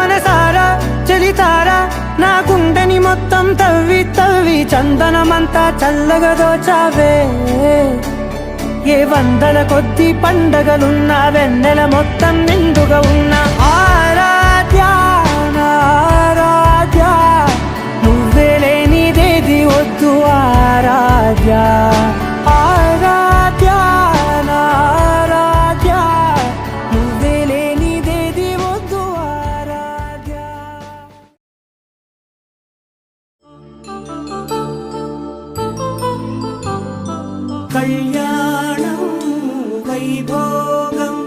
మనసారా చలితారా నా గుండెని మొత్తం తవ్వి తవ్వి చందనమంతా చల్లగా దోచావే. ఏ వందల కొద్ది పండగలున్నా వెన్నెల మొత్తం నిండుగా ఉన్న ఆరాధ్య ఆరాధ్య నువ్వే లేనిదేది వద్దు ఆరాధ్య ఆరాధ్య ఆరాధ్య నువ్వే లేనిదేది వద్దు ఆరాధ్య. కళ్యాణం వైభోగం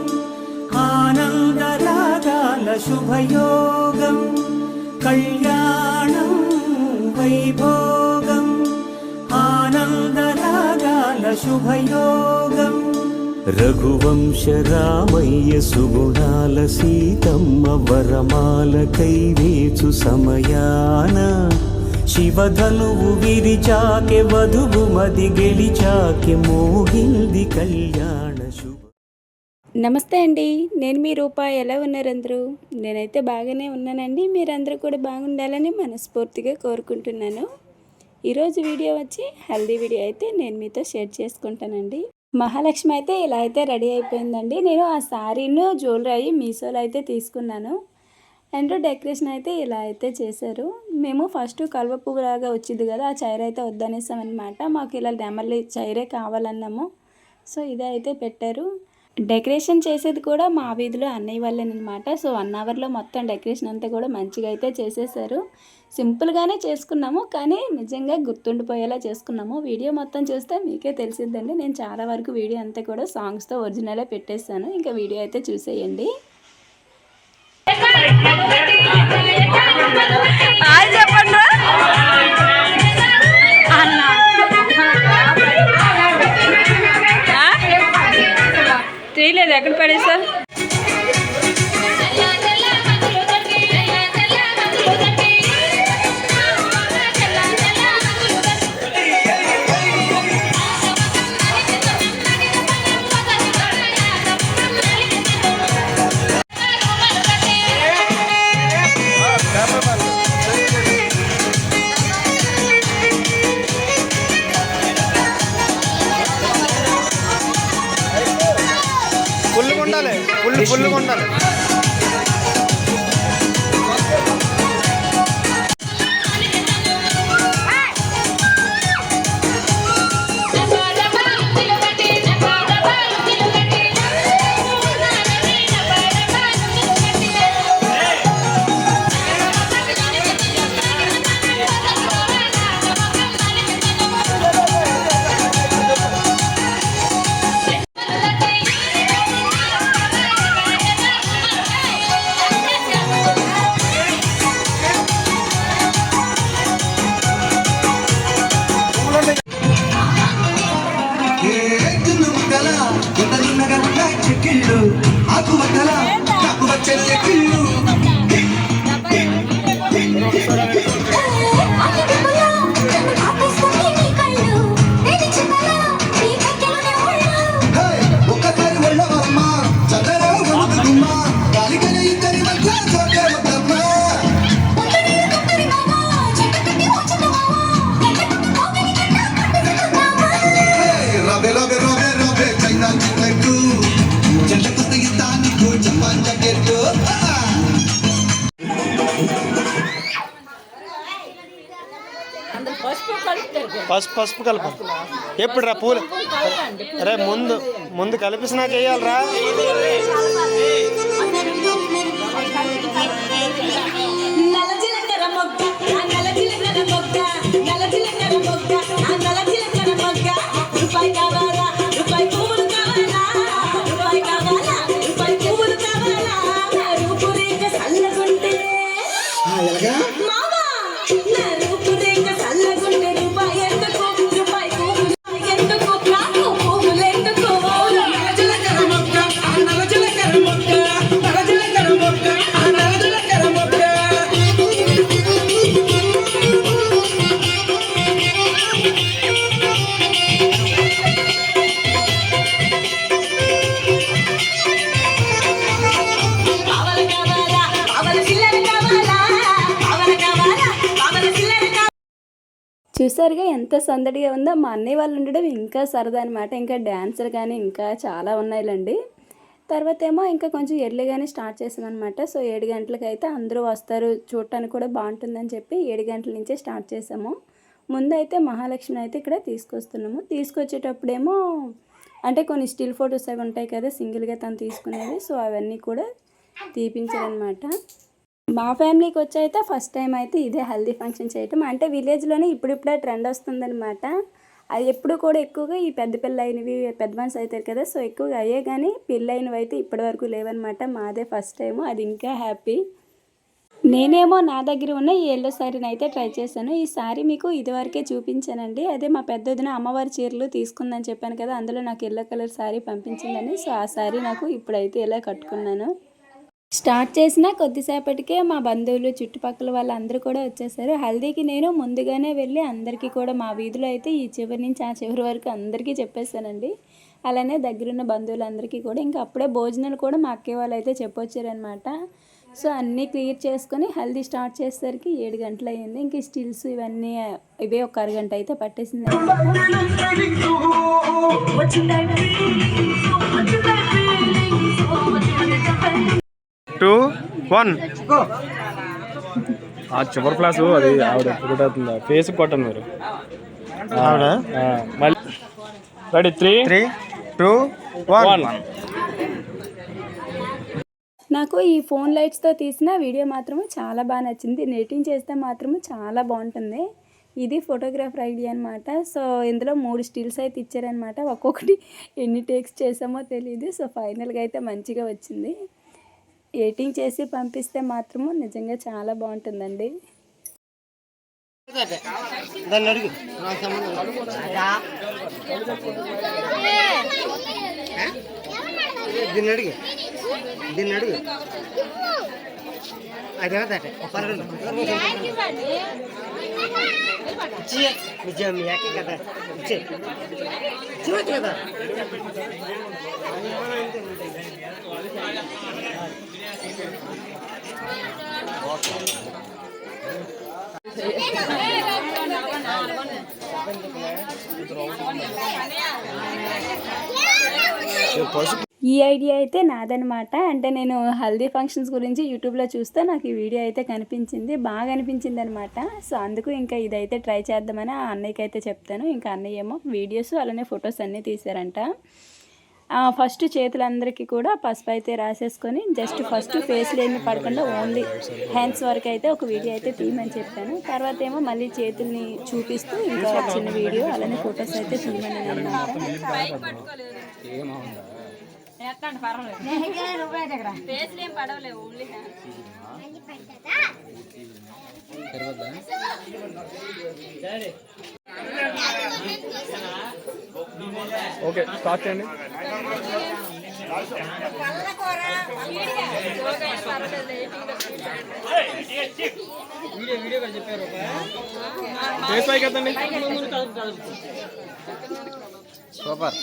ఆనందరాగాల శుభయోగం. కళ్యాణం వైభోగం ఆనందరాగాల శుభయోగం. రఘువంశ రామయ్య సుగుణాల సీతమ్మ వరమాల కైవేచు సమయాన శివధనువు విరిచాకె వధువు మది గెలిచాకె మోగింది కళ్యాణ శుభ. నమస్తే అండి, నేను మీ రూపా. ఎలా ఉన్నారు అందరూ? నేనైతే బాగానే ఉన్నానండి. మీరందరూ కూడా బాగుండాలని మనస్ఫూర్తిగా కోరుకుంటున్నాను. ఈరోజు వీడియో వచ్చి హెల్దీ వీడియో అయితే నేను మీతో షేర్ చేసుకుంటానండి. మహాలక్ష్మి అయితే ఇలా అయితే రెడీ అయిపోయిందండి. నేను ఆ శారీను జ్యువెలరీ మీషోలో అయితే తీసుకున్నాను. అండ్ డెకరేషన్ అయితే ఇలా అయితే చేశారు. మేము ఫస్ట్ కలువ పువ్వు లాగా వచ్చింది కదా, ఆ చైర్ అయితే వద్దనేసామన్నమాట. మాకు ఇలా నెమలి చైరే కావాలన్నాము. సో ఇదే అయితే పెట్టారు. డెకరేషన్ చేసేది కూడా మా వీధిలో అన్నయ్య వాళ్ళేనమాట. సో 1 అవర్లో మొత్తం డెకరేషన్ అంతా కూడా మంచిగా అయితే చేసేసారు. సింపుల్గానే చేసుకున్నాము, కానీ నిజంగా గుర్తుండిపోయేలా చేసుకున్నాము. వీడియో మొత్తం చూస్తే మీకే తెలిసిద్దండి. నేను చాలా వరకు వీడియో అంతా కూడా సాంగ్స్తో ఒరిజినలే పెట్టేస్తాను. ఇంకా వీడియో అయితే చూసేయండి. తెలియలేదు ఎక్కడ పడేసా. ఫుల్గా ఉండాలి. పసుపు కలప ఎప్పుడు రా పూలు రే ముందు కలిపిసినాక వేయాలరా. చూసారుగా ఎంత సందడిగా ఉందో. మా అన్నయ్య వాళ్ళు ఉండడం ఇంకా సరదా అనమాట. ఇంకా డ్యాన్సర్ కానీ ఇంకా చాలా ఉన్నాయిలండి. తర్వాత ఏమో ఇంకా కొంచెం ఎర్లీగానే స్టార్ట్ చేసామన్నమాట. సో 7 గంటలకు అయితే అందరూ వస్తారు, చూడటానికి కూడా బాగుంటుందని చెప్పి 7 గంటల నుంచే స్టార్ట్ చేసాము. ముందైతే మహాలక్ష్మిని అయితే ఇక్కడ తీసుకొస్తున్నాము. తీసుకొచ్చేటప్పుడేమో అంటే కొన్ని స్టిల్ ఫొటోస్ అవి ఉంటాయి కదా సింగిల్గా తను తీసుకునేది. సో అవన్నీ కూడా తీపించారనమాట. మా ఫ్యామిలీకి వచ్చి అయితే ఫస్ట్ టైం అయితే ఇదే హల్దీ ఫంక్షన్ చేయటం. అంటే విలేజ్లోనే ఇప్పుడిప్పుడే ట్రెండ్ వస్తుందన్నమాట. అది ఎప్పుడు కూడా ఎక్కువగా ఈ పెద్ద పెళ్ళైనవి పెద్ద మనిషి అవుతారు కదా, సో ఎక్కువగా అయ్యే కానీ పెళ్ళైనవి అయితే ఇప్పటివరకు లేవన్నమాట. మాదే ఫస్ట్ టైము, అది ఇంకా హ్యాపీ. నేనేమో నా దగ్గర ఉన్న ఈ ఎల్లో శారీని అయితే ట్రై చేశాను. ఈ శారీ మీకు ఇదివరకే చూపించానండి. అదే మా పెద్దదిన అమ్మవారి చీరలు తీసుకుందని చెప్పాను కదా, అందులో నాకు ఎల్లో కలర్ శారీ పంపించిందని. సో ఆ శారీ నాకు ఇప్పుడైతే ఇలా కట్టుకున్నాను. స్టార్ట్ చేసిన కొద్దిసేపటికే మా బంధువులు చుట్టుపక్కల వాళ్ళందరూ కూడా వచ్చేసారు. హల్దీకి నేను ముందుగానే వెళ్ళి అందరికీ కూడా మా వీధిలో అయితే ఈ చివరి నుంచి ఆ చివరి వరకు అందరికీ చెప్పేశానండి. అలానే దగ్గరున్న బంధువులందరికీ కూడా. ఇంకా అప్పుడే భోజనాలు కూడా మా అక్కయ్య వాళ్ళు అయితే చెప్పొచ్చారనమాట. సో అన్నీ క్లియర్ చేసుకొని హల్దీ స్టార్ట్ చేసేసరికి 7 గంటలు అయ్యింది. ఇంక స్టిల్స్ ఇవన్నీ ఇవే ఒక అరగంట అయితే పట్టేసింది. 2, 1 ఆ చివరి క్లాసు అది ఆవిడ ఎప్పుడు ఫేస్ కొట్టను మీరు ఆవిడ మళ్ళీ రెడీ 3, 2, 1. నాకు ఈ ఫోన్ లైట్స్తో తీసిన వీడియో మాత్రము చాలా బాగా నచ్చింది. ఎడిటింగ్ చేస్తే మాత్రము చాలా బాగుంటుంది. ఇది ఫోటోగ్రాఫర్ ఐడియా అనమాట. సో ఇందులో 3 స్టిల్స్ అయితే ఇచ్చారనమాట. ఒక్కొక్కటి ఎన్ని టేక్స్ చేసామో తెలియదు. సో ఫైనల్గా అయితే మంచిగా వచ్చింది. ఎడిటింగ్ చేసి పంపిస్తే మాత్రము నిజంగా చాలా బాగుంటుందండి. దీన్ని అడిగి అదే నిజం యాకే కదా చూడచ్చు కదా. ఈ ఐడియా అయితే నాదనమాట. అంటే నేను హల్దీ ఫంక్షన్స్ గురించి యూట్యూబ్లో చూస్తే నాకు ఈ వీడియో అయితే కనిపించింది, బాగా అనిపించింది అనమాట. సో అందుకు ఇంకా ఇదైతే ట్రై చేద్దామని ఆ అన్నయ్యకి అయితే చెప్తాను. ఇంకా అన్నయ్య ఏమో వీడియోస్ అలానే ఫొటోస్ అన్నీ తీశారంట. ఫస్ట్ చేతులందరికీ కూడా పసుపు అయితే రాసేసుకొని జస్ట్ ఫస్ట్ ఫేస్లో ఏమి పడకుండా ఓన్లీ హ్యాండ్స్ వరకు అయితే ఒక వీడియో అయితే తీయమని చెప్పాను. తర్వాత ఏమో మళ్ళీ చేతుల్ని చూపిస్తూ ఇంకా చిన్న వీడియో అలానే ఫొటోస్ అయితే తీయమని అన్నమాట. ఓకే స్టార్ట్ చేయండి. ఫేస్ పైకి ఎత్తండి. సూపర్.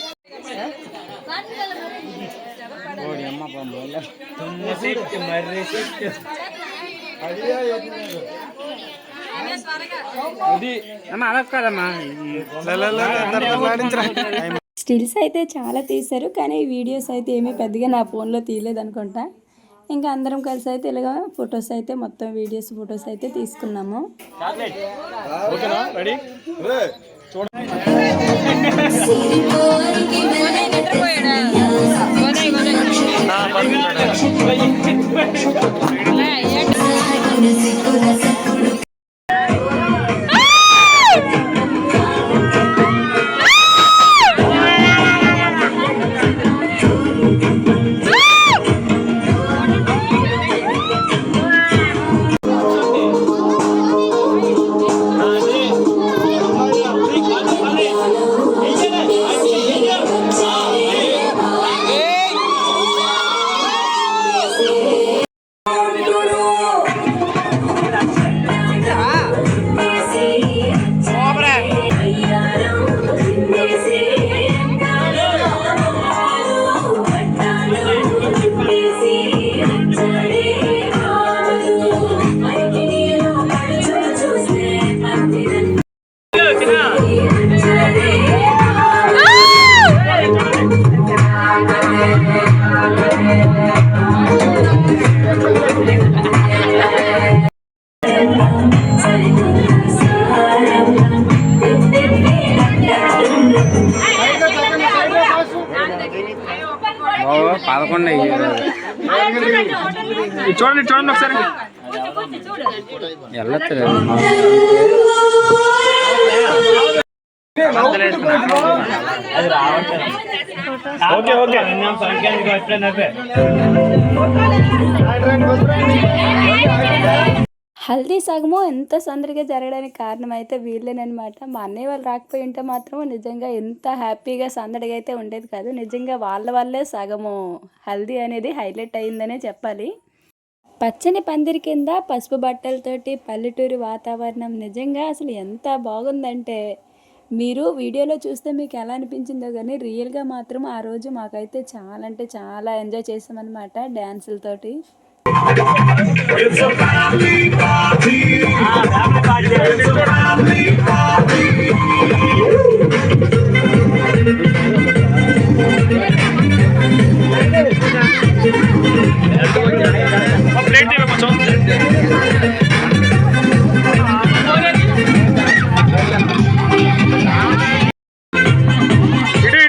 స్టిల్స్ అయితే చాలా తీశారు, కానీ వీడియోస్ అయితే ఏమీ పెద్దగా నా ఫోన్లో తీయలేదు అనుకుంటా. ఇంకా అందరం కలిసి అయితే ఇలాగా ఫొటోస్ అయితే మొత్తం వీడియోస్ ఫొటోస్ అయితే తీసుకున్నాము. ఓకేనా రెడీ 11 చూడండి చూడండి ఒకసారి వెళ్ళొచ్చు. ఓకే ఓకే హల్దీ సగము ఎంత సందడిగా జరగడానికి కారణం అయితే వీళ్ళేనమాట. మా అన్నయ్య వాళ్ళు రాకపోయి ఉంటే మాత్రం నిజంగా ఎంత హ్యాపీగా సందడిగా అయితే ఉండేది కాదు. నిజంగా వాళ్ళ వల్లే సగము హల్దీ అనేది హైలైట్ అయిందనే చెప్పాలి. పచ్చని పందిరి కింద పసుపు బట్టలతోటి పల్లెటూరి వాతావరణం నిజంగా అసలు ఎంత బాగుందంటే మీరు వీడియోలో చూస్తే మీకు ఎలా అనిపించిందో కానీ రియల్గా మాత్రం ఆ రోజు మాకైతే చాలా అంటే చాలా ఎంజాయ్ చేసామన్నమాట డ్యాన్సులతోటి. It's a family party. It's a family party.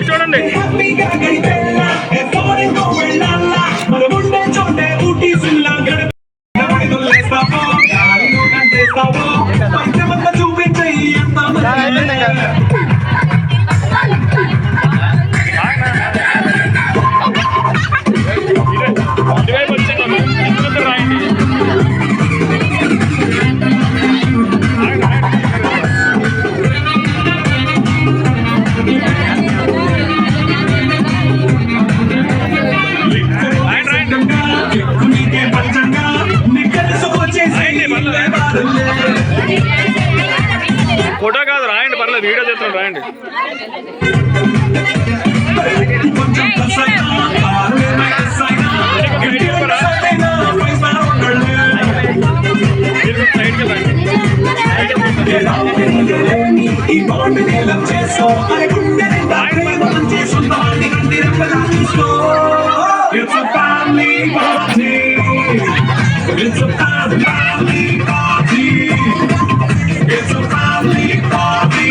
చూడండి ఫోటో కాదు రాయండి, పర్లేదు వీడియో చేస్తాను రాయండి. It's a family party. It's a family party. It's a family party.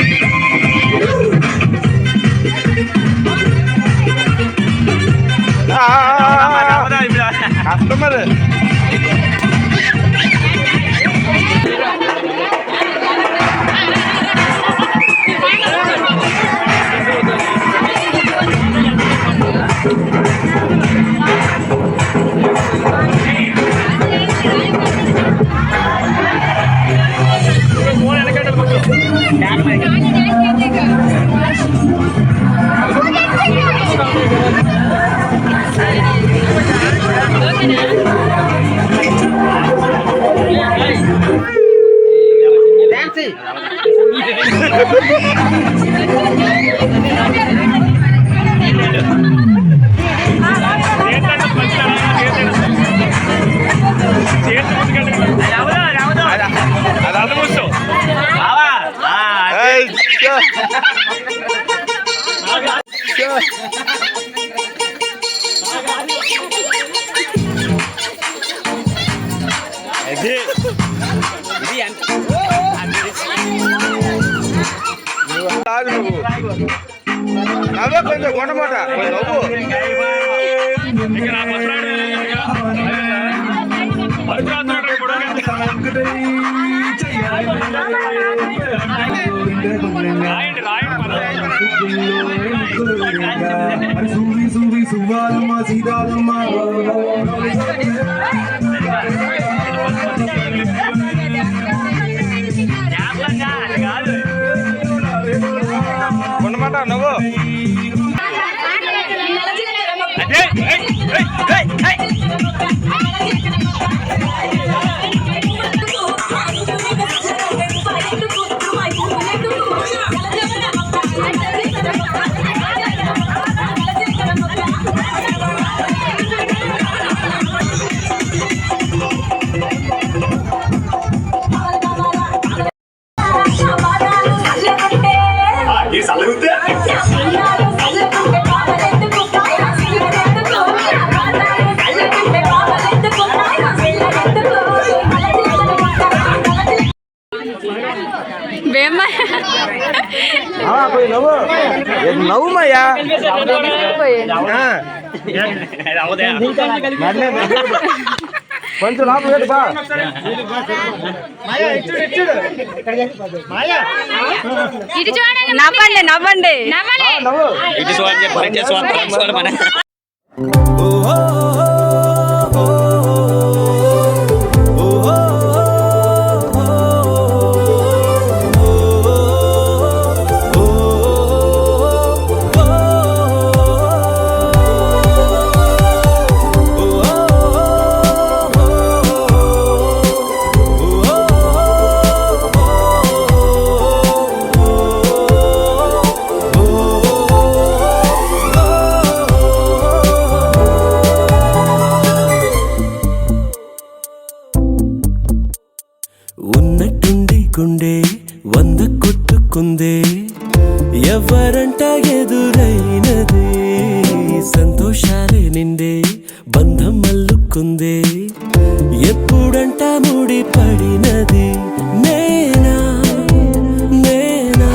Customer అవే కొంచెం కొండమాట నవ్వు కొండమాట నవ్వు నవ్వు నవ్వు మయ్యా కొంచెం లోపల పెట్టు బా. నవ్వండి నవ్వండి నవ్వు. ఉన్నట్టుండి గుండె 100 కొట్టుకుందే ఎవరంట ఎదురైనదే సంతోషాలే నిండే బంధం అల్లుకుందే ఎప్పుడంట ముడి పడినది నేనా నేనా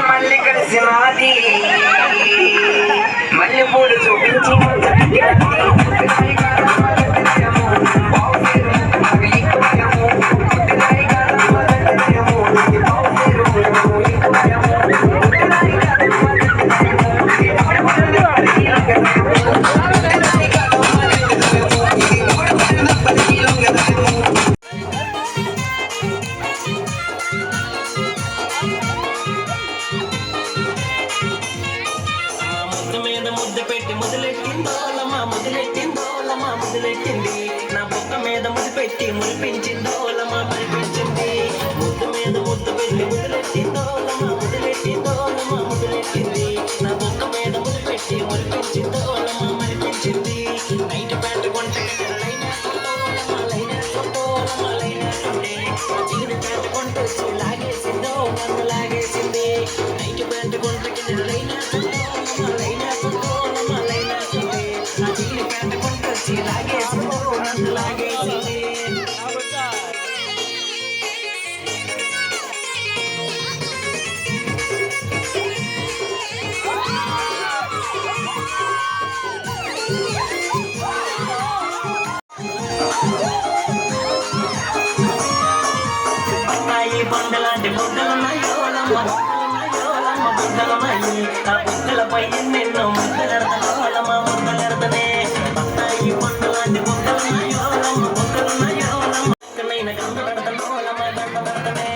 మళ్ళీ కలిసి మాది మళ్ళీ పూలు చూపించి ముద్దు మీద ముద్దు పెట్టి ముద్దులెట్టిందోలమా ముద్దులెట్టిందోలమా ముద్దులెట్టింది నా బొక్క మీద ముద్దు పెట్టి మురిపించిందోలమా మురిపించింది ముద్దు మీద ముద్దు పెట్టి ముద్దులెట్టిందోలమా ముద్దులెట్టిందోలమా ముద్దులెట్టింది నా బొక్క మీద ముద్దు పెట్టి మురిపించిందోలమా మురిపించింది నైట్ ప్యాంట్ కొంటే లైనేస్తుందోలమా లైనేస్తుందోలమా లైనేస్తుండే జీడి ప్యాంట్ కొంటొచ్చి లాగేసిందో నన్ను లాగేసింది నైట్ ప్యాంట్ కొంటే లైనేస్తుందోలమా లైనేస్తుందోలమా లైనేస్తుండే నా జీడి ప్యాంట్ కొంటొచ్చి లాగేసిందో నన్ను లాగేసింది అమ్మాయి బండలాంటి బుగ్గలున్నాయోలమ్మ బుగ్గలున్నాయోలమ్మ బుగ్గలున్నాయి ఆ బుగ్గలపై ఎన్నెన్నో ముద్దలెడతోలమ్మ ముద్దలెడతనే అమ్మాయి బండలాంటి బుగ్గలున్నాయోలమ్మ బుగ్గలున్నాయోలమ్మ పక్కనైన గంట పెడతనోలమ్మ గంట పెడతనే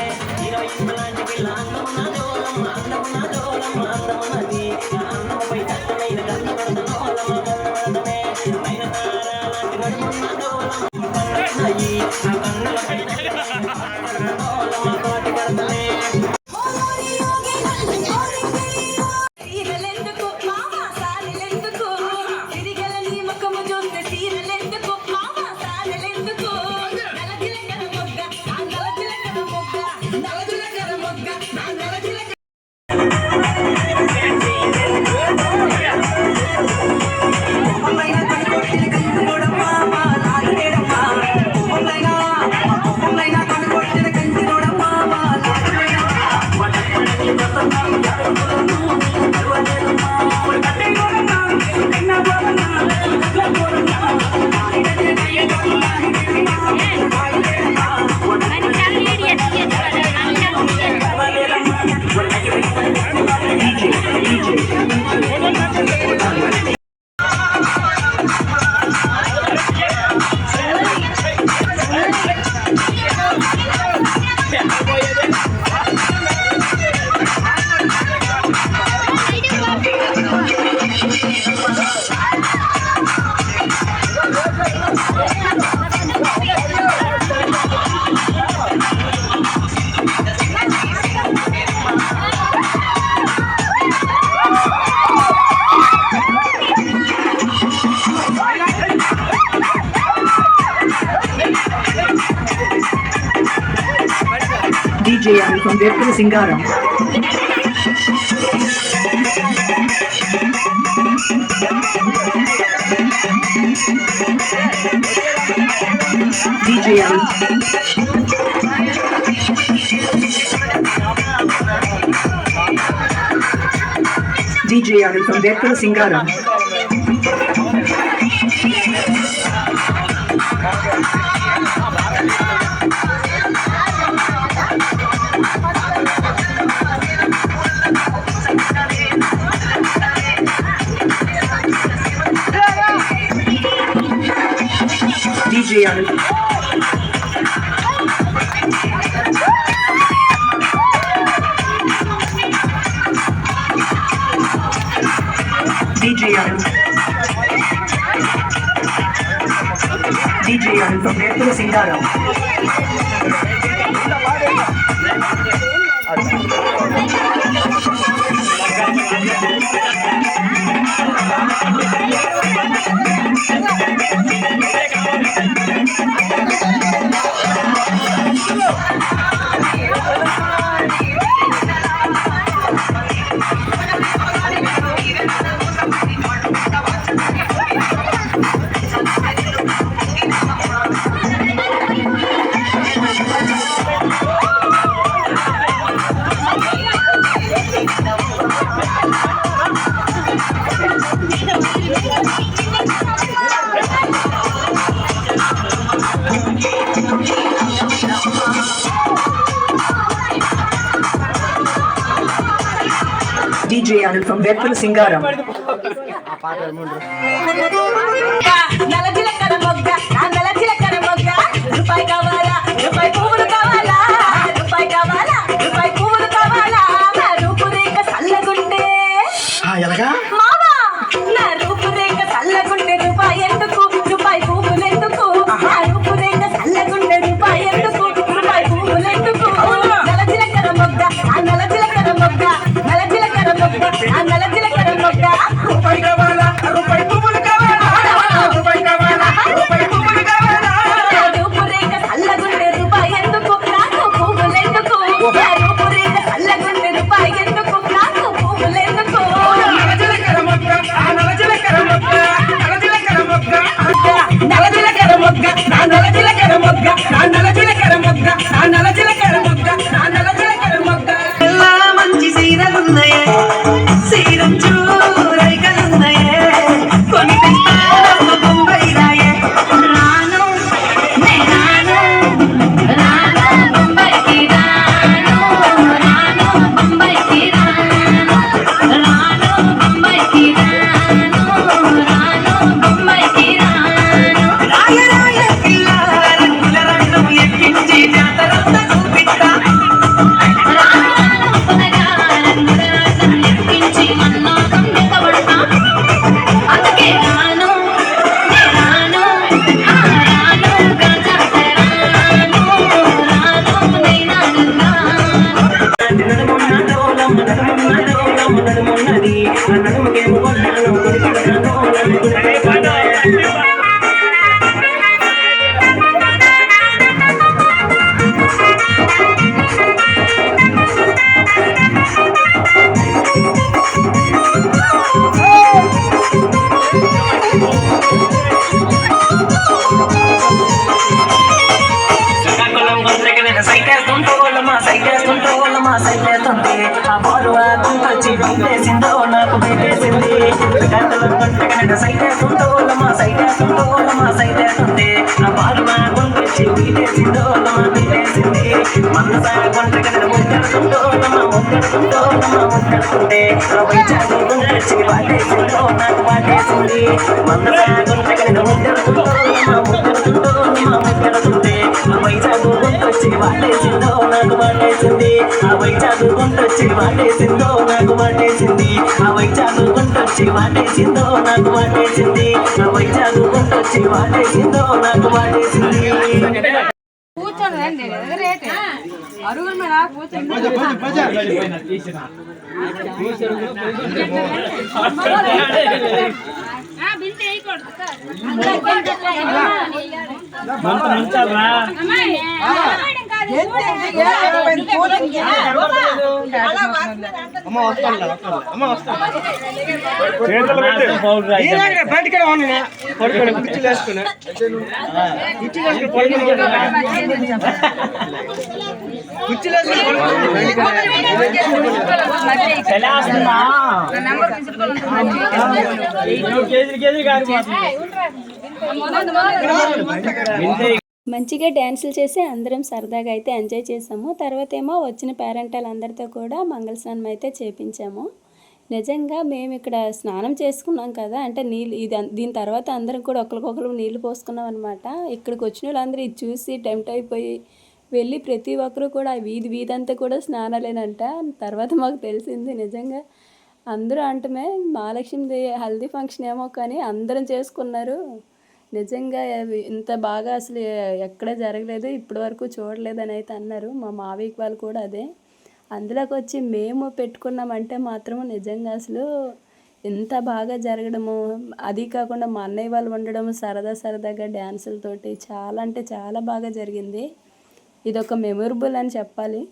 20 లాంటి పిల్ల అందమున్నదోలమ్మ అందమున్నదోలమ్మ అందమున్నది ఆ అందముపై చక్కనైన గంట పెడతనోలమ్మ గంట పెడతనే పైన తారాలాంటి నడుమున్నదోలమ్మ పన్నెన్నాయి ఆ కన్నులపై సీరలెందుకు మామ సాలెలెందుకు సిరిగలని ముఖము చూస్తే సీరలెందుకు మామ సాలెలెందుకు నలజిలకర మొగ్గ ఆ నలజిలకర మొగ్గ నలజిలకర మొగ్గ నా నలజిలకర DJ Ami from Vedpur Singaram. DJ Ami. DJ Ami from Vedpur Singaram. DJ Ami. DJ Ami. DJ Ami from Vedpur Singaram. DJ Anil from Bedford Singaram. నల్ల జీలకర్ర మొగ్గ ఆ నల్ల జీలకర్ర మొగ్గ రూపాయి కావాలా రూపాయి పువ్వులు కావాలా రూపాయి కావాలా రూపాయి పువ్వులు కావాలా నా రూపురేఖ చల్లగుంటే మావా నా రూపురేఖ చల్లగుంటే రూపాయి ఎందుకు రూపాయి పువ్వులు ఎందుకు నా రూపురేఖ చల్లగుంటే రూపాయి ఎందుకు రూపాయి పువ్వులు ఎందుకు నల్ల జీలకర్ర మొగ్గ ఆ నల్ల జీలకర్ర మొగ్గ నల్ల జీలకర్ర మొగ్గ ఆ నల్ల జీలకర్ర మొగ్గ రూపాయి కావాలా రూపాయి పువ్వులు కావాలా రూపాయి కావాలా రూపాయి పువ్వులు కావాలా రూపురేఖ చల్లగుంటే రూపాయి ఎందుకు నాకు పువ్వులు ఎందుకు రూపురేఖ చల్లగుంటే రూపాయి ఎందుకు నాకు పువ్వులు ఎందుకు నల్ల జీలకర్ర మొగ్గ ఆ నల్ల జీలకర్ర మొగ్గ నల్ల జీలకర్ర మొగ్గ నల్ల జీలకర్ర మొగ్గ నా నల్ల జీలకర్ర మొగ్గ నా నల్ల జీలకర్ర మొగ్గ నా నల్ల జీలకర్ర మొగ్గ నా నల్ల జీలకర్ర మొగ్గ ఎలా మంచి సీరలున్నాయే సీరం చూరైకలున్నాయే కొని తింటానమ్మ బొంబాయి రాయే రాను నే రాను రాను బొంబాయికి రాను రాను బొంబాయికి రాను రాను బొంబాయికి రాను రాను బొంబాయికి రాను రాయ రాయ పిల్ల రంగుల రంగు ఎక్కించి జాతరంతా చూపిస్తా అందుకే రాను రాను రాను రాను నడుమున్న డోలమ్మ నడుమున్న డోలమ్మ నడుమున్నది ఆ నడుముకేమో కొట్టాను కొడుకున్న డోలమ్మ శ్రీకాకుళం కొండకి సైటేస్తుంటే ఆ బాలు గుంతొచ్చి బీటేసిందో నాకు బీటేసింది శ్రీకాకుళం కొండకి సైటేస్తుంటే ఆ బాలు గుంతొచ్చి బీటేసిందో బీటేసింది మనసా కొండకి ముద్దడుతుంటే వైజాగు గుంతొచ్చి వాటేసిందో నాకు వాటేసింది మనసా కొండకి ముద్దడుతుంటే వైజాగు గుంతొచ్చి వాటేసిందో నాకు వాటేసింది ఆ వైజాగు గుంటొచ్చి వాటేసిందో నాకు వాటేసింది ఆ వైజాగు గుంటొచ్చి వాటేసిందో నాకు వాటేసింది ఆ వైజాగు గుంటొచ్చి వాటేసిందో నాకు వాటేసింది కూర్చోండి రేటే అరుగుల మీద కూర్చోండి బయటకే పడుకోండి కుర్చీలు వేసుకుని కుర్చీలు మంచిగా డ్యాన్సులు చేసి అందరం సరదాగా అయితే ఎంజాయ్ చేసాము. తర్వాత ఏమో వచ్చిన పేరెంటాలు అందరితో కూడా మంగళ స్నానం అయితే చేపించాము. నిజంగా మేము ఇక్కడ స్నానం చేసుకున్నాం కదా, అంటే నీళ్ళు దీని తర్వాత అందరం కూడా ఒకరికొకరు నీళ్ళు పోసుకున్నాం అనమాట. ఇక్కడికి వచ్చిన వాళ్ళందరూ ఇది చూసి టెంప్ట్ అయిపోయి వెళ్ళి ప్రతి ఒక్కరు కూడా వీధి అంతా కూడా స్నానాలేనంట. తర్వాత మాకు తెలిసింది నిజంగా అందరూ అంటమే మహాలక్ష్మి హల్దీ ఫంక్షన్ ఏమో కానీ అందరం చేసుకున్నారు. నిజంగా ఇంత బాగా అసలు ఎక్కడ జరగలేదు, ఇప్పటి వరకు చూడలేదని అయితే అన్నారు. మా మావయ్యకి వాళ్ళు కూడా అదే. అందులోకి వచ్చి మేము పెట్టుకున్నామంటే మాత్రం నిజంగా అసలు ఎంత బాగా జరగడము, అది కాకుండా మా అన్నయ్య వాళ్ళు ఉండడము, సరదాగా డ్యాన్సులతోటి చాలా అంటే చాలా బాగా జరిగింది. ఇదొక మెమొరబుల్ అని చెప్పాలి.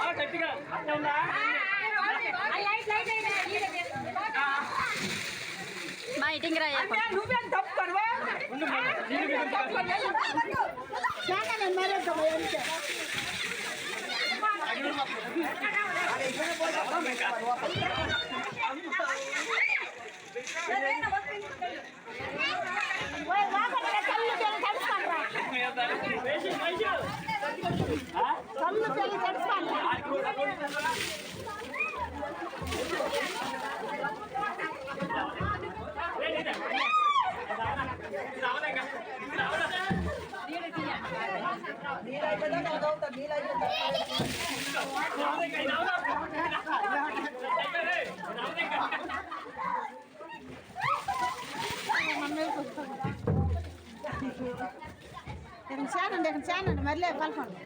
ఓకే మా ఇటింగ్ రాయ మళ్ళీ కలపండి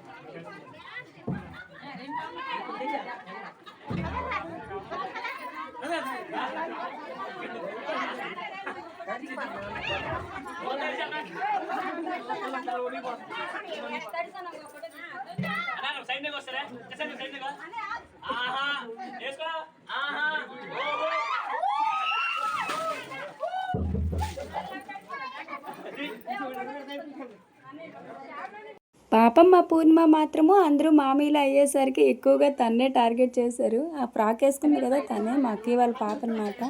సైడ్ వస్తారా సైడ్ ఆహా వేసుకో ఆహా పాపం మా పూర్ణిమ మాత్రము అందరూ మామీలు అయ్యేసరికి ఎక్కువగా తన్నే టార్గెట్ చేశారు. ఆ ఫ్రాక్ వేసుకుంది కదా తనే మా అక్కయ్య వాళ్ళ పాప అన్నమాట.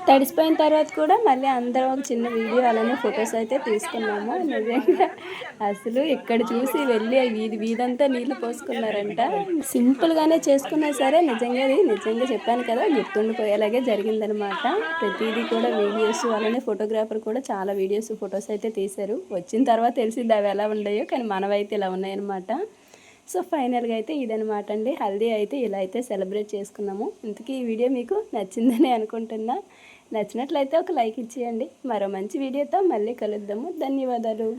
తడిసిపోయిన తర్వాత కూడా మళ్ళీ అందరం ఒక చిన్న వీడియో అలానే ఫొటోస్ అయితే తీసుకున్నాము. నిజంగా అసలు ఇక్కడ చూసి వెళ్ళి వీధంతా నీళ్లు పోసుకున్నారంట. సింపుల్గానే చేసుకున్నా సరే నిజంగా చెప్పాను కదా గుర్తుండిపోయేలాగే జరిగిందనమాట. ప్రతిదీ కూడా వీడియోస్ అలానే ఫోటోగ్రాఫర్ కూడా చాలా వీడియోస్ ఫొటోస్ అయితే తీశారు. వచ్చిన తర్వాత తెలిసింది అవి ఎలా ఉన్నాయో, కానీ మనవైతే ఇలా ఉన్నాయన్నమాట. సో ఫైనల్గా అయితే ఇదనమాట అండి. హల్దీ అయితే ఇలా అయితే సెలబ్రేట్ చేసుకున్నాము. ఇంతకీ ఈ వీడియో మీకు నచ్చిందని అనుకుంటున్నా. నచ్చినట్లయితే ఒక లైక్ ఇచ్చేయండి. మరో మంచి వీడియోతో మళ్ళీ కలుద్దాము. ధన్యవాదాలు.